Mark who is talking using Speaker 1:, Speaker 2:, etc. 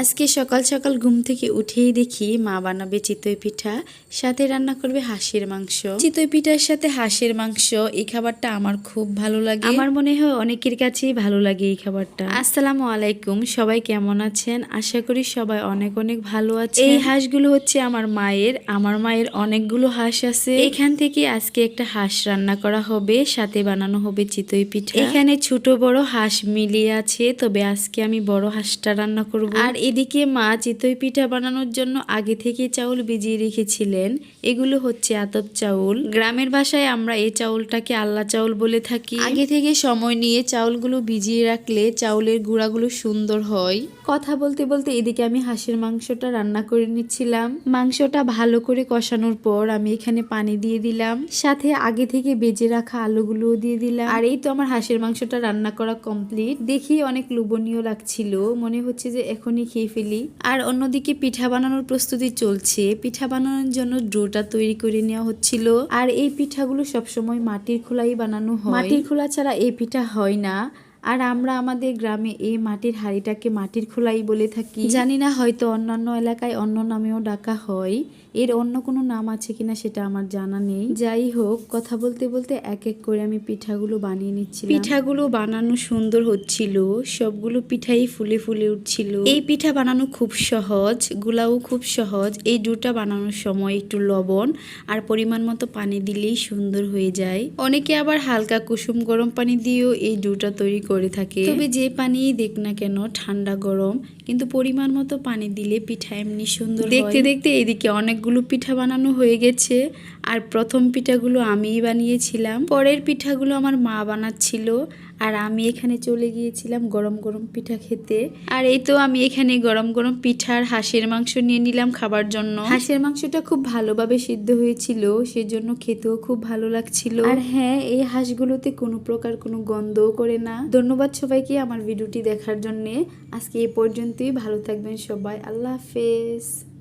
Speaker 1: আজকে সকাল সকাল ঘুম থেকে উঠেই দেখি মা বানাবে চিতই পিঠা, সাথে রান্না করবে হাঁসের মাংস। চিতই পিঠার সাথে হাঁসের মাংস, এই খাবারটা আমার খুব ভালো লাগে। আমার মনে হয় অনেকের কাছেই ভালো লাগে এই খাবারটা। আসসালামু আলাইকুম, সবাই কেমন আছেন? আশা করি সবাই অনেক অনেক ভালো আছে। এই হাঁসগুলো হচ্ছে আমার মায়ের অনেকগুলো হাঁস আছে। এখান থেকে আজকে একটা হাঁস রান্না করা হবে, সাথে বানানো হবে চিতই পিঠা। এখানে ছোট বড় হাঁস মিলিয়ে আছে, তবে আজকে আমি বড় হাঁসটা রান্না করব। আর এদিকে মা চিতই পিঠা বানানোর জন্য আগে থেকে চাউল ভিজিয়ে রেখেছিলেন। এগুলো হচ্ছে আতপ চাউল। গ্রামের ভাষায় আমরা এই চাউলটাকে আল্লা চাউল বলে থাকি। আগে থেকে সময় নিয়ে চাউলগুলো ভিজিয়ে রাখলে চাউলের গুঁড়াগুলো সুন্দর হয়। কথা বলতে বলতে এদিকে আমি হাঁসের মাংসটা রান্না করে নিচ্ছিলাম। মাংসটা ভালো করে কষানোর পর আমি এখানে পানি দিয়ে দিলাম, সাথে আগে থেকে বেজে রাখা আলুগুলোও দিয়ে দিলাম। আর এই তো আমার হাঁসের মাংসটা রান্না করা কমপ্লিট। দেখি অনেক লোভনীয় লাগছিল, মনে হচ্ছে যে এখনই খেয়ে ফেলি। আর অন্যদিকে পিঠা বানানোর প্রস্তুতি চলছে। পিঠা বানানোর জন্য ডোটা তৈরি করে নেওয়া হচ্ছিল। আর এই পিঠাগুলো সবসময় মাটির খোলাই বানানো হয়, মাটির খোলা ছাড়া এই পিঠা হয় না। আর আমরা আমাদের গ্রামে এই মাটির হাঁড়িটাকে মাটির খোলাই বলে থাকি। জানি না, হয়তো অন্যান্য এলাকায় অন্য নামেও ডাকা হয়। এর অন্য কোনো নাম আছে কিনা সেটা আমার জানা নেই। যাই হোক, কথা বলতে বলতে এক এক করে আমি পিঠাগুলো বানিয়ে নিচ্ছিলাম। পিঠাগুলো বানানো সুন্দর হচ্ছিল, সবগুলো পিঠাই ফুলে ফুলে উঠছিল। এই পিঠা বানানো খুব সহজ, গুলাও খুব সহজ। এই ডোটা বানানোর সময় একটু লবণ আর পরিমাণ মতো পানি দিলেই সুন্দর হয়ে যায়। অনেকে আবার হালকা কুসুম গরম পানি দিয়েও এই ডোটা তৈরি করে থাকে। তবে যে পানি দেখ না কেন, ঠান্ডা গরম, কিন্তু পরিমাণ মতো পানি দিলে পিঠা এমনি সুন্দর হয়। দেখতে দেখতে এদিকে অনেকগুলো পিঠা বানানো হয়ে গেছে। আর প্রথম পিঠাগুলো আমিই বানিয়েছিলাম, পরের পিঠাগুলো আমার মা বানাচ্ছিল, আর আমি এখানে চলে গিয়েছিলাম গরম গরম পিঠা খেতে। আর এই তো আমি এখানে গরম গরম পিঠার হাঁসের মাংস নিয়ে নিলাম খাবার জন্য। হাঁসের মাংসটা খুব ভালোভাবে সিদ্ধ হয়েছিল, সেজন্য খেতেও খুব ভালো লাগছিল। আর হ্যাঁ, এই হাঁসগুলোতে কোনো প্রকার কোনো গন্ধও করে না। ধন্যবাদ সবাইকে আমার ভিডিওটি দেখার জন্য। আজকে এই পর্যন্তই। ভালো থাকবেন সবাই। আল্লাহ হাফেজ।